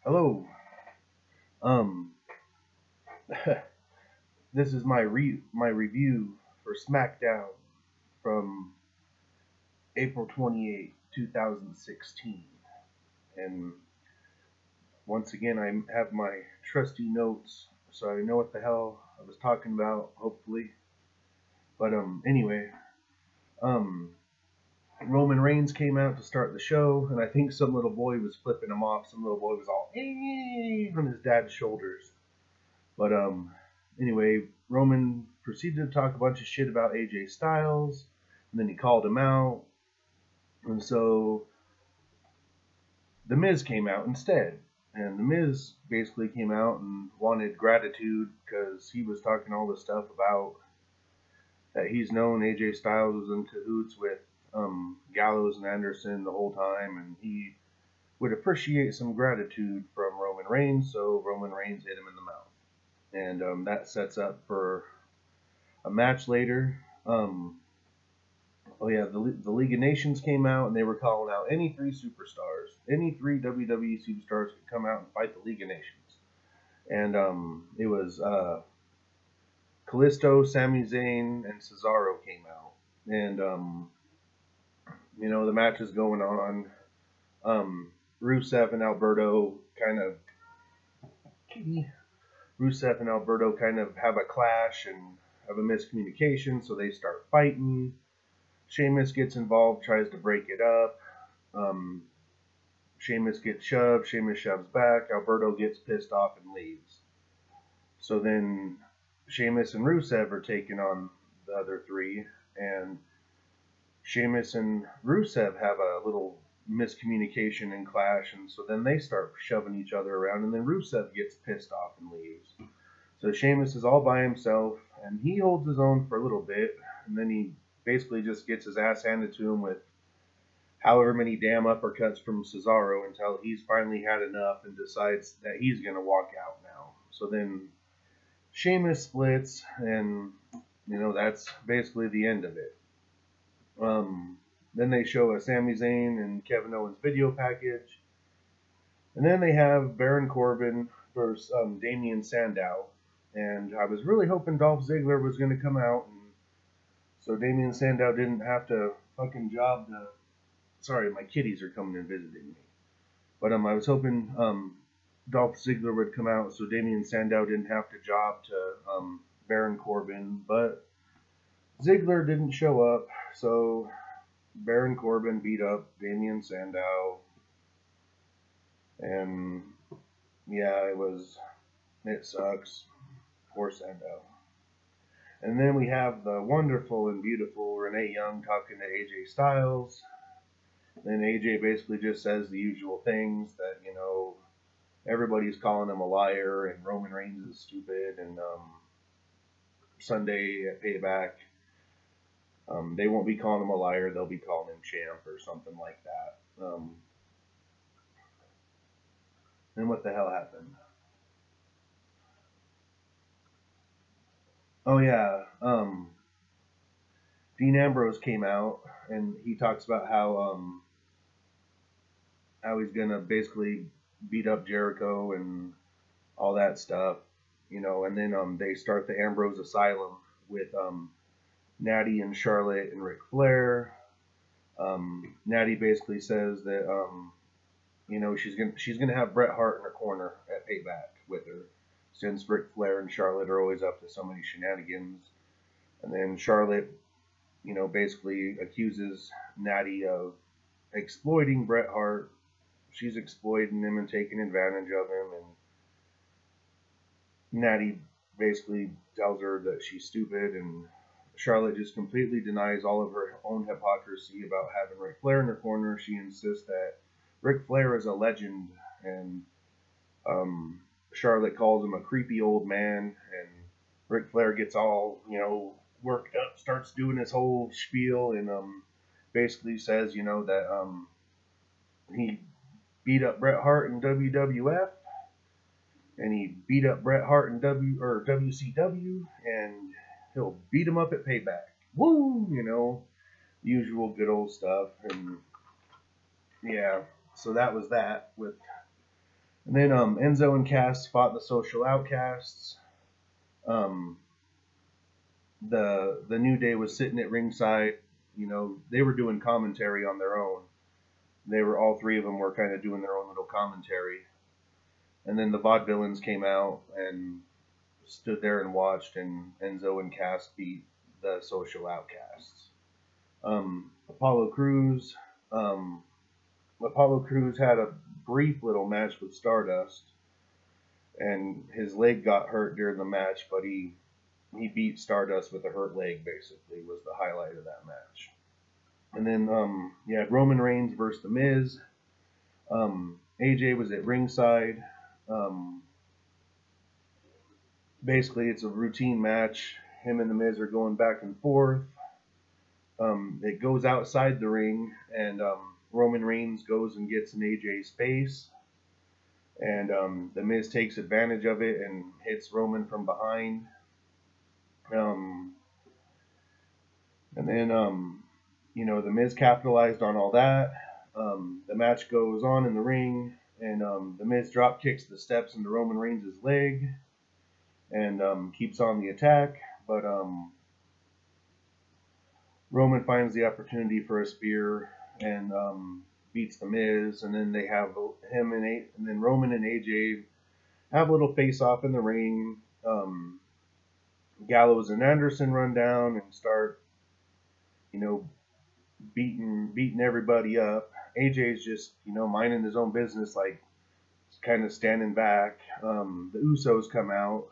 Hello. Um, this is my review for Smackdown from April 28th, 2016. And once again, I have my trusty notes, so I know what the hell I was talking about. Hopefully, but anyway, um, Roman Reigns came out to start the show, and I think some little boy was flipping him off. Some little boy was all on his dad's shoulders. But anyway, Roman proceeded to talk a bunch of shit about AJ Styles, and then he called him out. And so The Miz came out instead. And The Miz basically came out and wanted gratitude because he was talking all this stuff about that he's known AJ Styles was in cahoots with Gallows and Anderson the whole time, and he would appreciate some gratitude from Roman Reigns, so Roman Reigns hit him in the mouth. And that sets up for a match later. Oh yeah, the League of Nations came out and they were calling out any three superstars, any three WWE superstars could come out and fight the League of Nations. And it was Kalisto, Sami Zayn, and Cesaro came out. And the match is going on. Rusev and Alberto kind of have a clash and have a miscommunication, so they start fighting. Sheamus gets involved, tries to break it up. Sheamus gets shoved, Sheamus shoves back, Alberto gets pissed off and leaves. So then Sheamus and Rusev are taking on the other three, and Sheamus and Rusev have a little miscommunication and clash, and so then they start shoving each other around, and then Rusev gets pissed off and leaves. So Sheamus is all by himself, and he holds his own for a little bit, and then he basically just gets his ass handed to him with however many damn uppercuts from Cesaro until he's finally had enough and decides that he's going to walk out now. So then Sheamus splits, and that's basically the end of it. Then they show a Sami Zayn and Kevin Owens video package, and then they have Baron Corbin versus Damian Sandow. And I was really hoping Dolph Ziggler was going to come out, and so Damian Sandow didn't have to fucking job the. Sorry, my kitties are coming and visiting me. But I was hoping Dolph Ziggler would come out, so Damian Sandow didn't have to job to Baron Corbin. But Ziggler didn't show up, so Baron Corbin beat up Damian Sandow. And yeah, it sucks. Poor Sandow. And then we have the wonderful and beautiful Renee Young talking to AJ Styles. Then AJ basically just says the usual things that, everybody's calling him a liar and Roman Reigns is stupid, and Sunday at Payback, they won't be calling him a liar, they'll be calling him champ or something like that. And what the hell happened? Oh yeah, Dean Ambrose came out and he talks about how he's gonna basically beat up Jericho and all that stuff, and then they start the Ambrose Asylum with Natty and Charlotte and Ric Flair. Natty basically says that she's gonna have Bret Hart in her corner at Payback with her, since Ric Flair and Charlotte are always up to so many shenanigans. And then Charlotte, basically accuses Natty of exploiting Bret Hart. She's exploiting him and taking advantage of him, and Natty basically tells her that she's stupid, and Charlotte just completely denies all of her own hypocrisy about having Ric Flair in her corner. She insists that Ric Flair is a legend, and Charlotte calls him a creepy old man, and Ric Flair gets all, worked up, starts doing his whole spiel, and basically says, that he beat up Bret Hart in WWF, and he beat up Bret Hart in WCW, and he'll beat him up at Payback. Woo! Usual good old stuff, and yeah, so that was that with And then Enzo and Cass fought the Social Outcasts. Um, the New Day was sitting at ringside. You know, they were doing commentary on their own. They were, all three of them were kind of doing their own little commentary. And then the Vaudevillains came out and stood there and watched, and Enzo and Cass beat the Social Outcasts. Apollo Crews had a brief little match with Stardust, and his leg got hurt during the match, but he beat Stardust with a hurt leg, basically, was the highlight of that match. And then you had Roman Reigns versus The Miz. AJ was at ringside. Basically, it's a routine match. Him and The Miz are going back and forth. It goes outside the ring, and Roman Reigns goes and gets in AJ's face. And The Miz takes advantage of it and hits Roman from behind. And then, you know, The Miz capitalized on all that. The match goes on in the ring, and The Miz drop kicks the steps into Roman Reigns' leg and keeps on the attack. But Roman finds the opportunity for a spear and beats The Miz, and then they have and then Roman and AJ have a little face-off in the ring. Gallows and Anderson run down and start, you know, beating everybody up. AJ's just, you know, minding his own business, like kind of standing back. The Usos come out,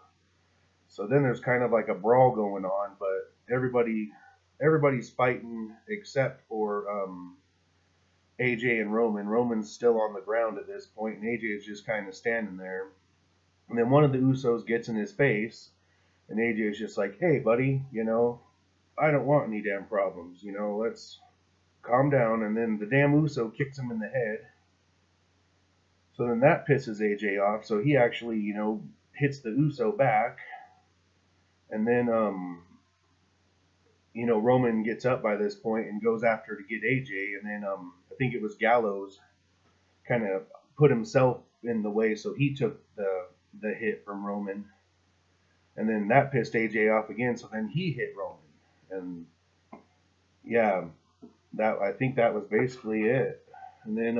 so then there's kind of like a brawl going on, but everybody's fighting except for AJ and Roman. Roman's still on the ground at this point, and AJ is just kind of standing there. And then one of the Usos gets in his face, and AJ is just like, "Hey, buddy, you know, I don't want any damn problems. You know, let's calm down." And then the damn Uso kicks him in the head. So then that pisses AJ off. So he actually, you know, hits the Uso back. And then, you know, Roman gets up by this point and goes after to get AJ. And then I think it was Gallows kind of put himself in the way, so he took the hit from Roman. And then that pissed AJ off again, so then he hit Roman. And yeah, I think that was basically it. And then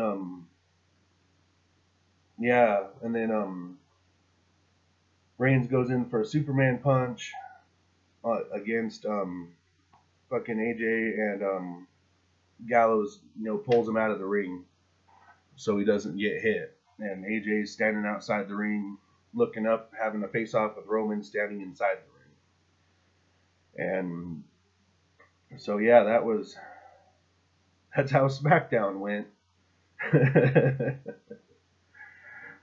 Reigns goes in for a Superman punch against fucking AJ, and Gallows, you know, pulls him out of the ring so he doesn't get hit. And AJ's standing outside the ring, looking up, having a face-off with Roman standing inside the ring. And so yeah, that's how SmackDown went.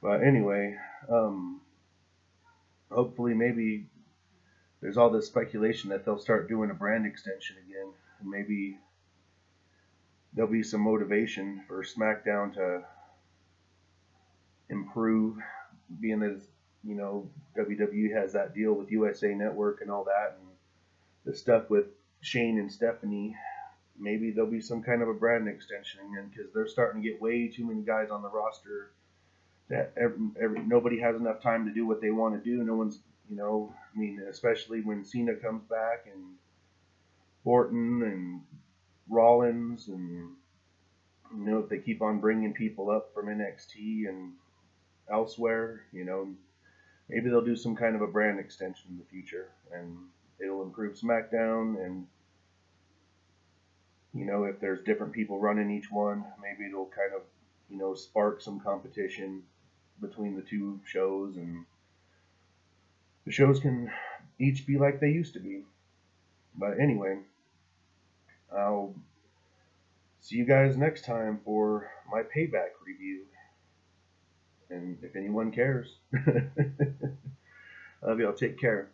But anyway, hopefully maybe there's all this speculation that they'll start doing a brand extension again, and maybe there'll be some motivation for SmackDown to improve, being as, you know, WWE has that deal with USA Network and all that, and the stuff with Shane and Stephanie. Maybe there'll be some kind of a brand extension again, because they're starting to get way too many guys on the roster that nobody has enough time to do what they want to do. No one's, you know, I mean, especially when Cena comes back, and Orton and Rollins, and, you know, if they keep on bringing people up from NXT and elsewhere, you know, maybe they'll do some kind of a brand extension in the future, and it'll improve SmackDown. And, you know, if there's different people running each one, maybe it'll kind of, you know, spark some competition between the two shows, and the shows can each be like they used to be. But anyway, I'll see you guys next time for my Payback review. And if anyone cares, love y'all. Take care.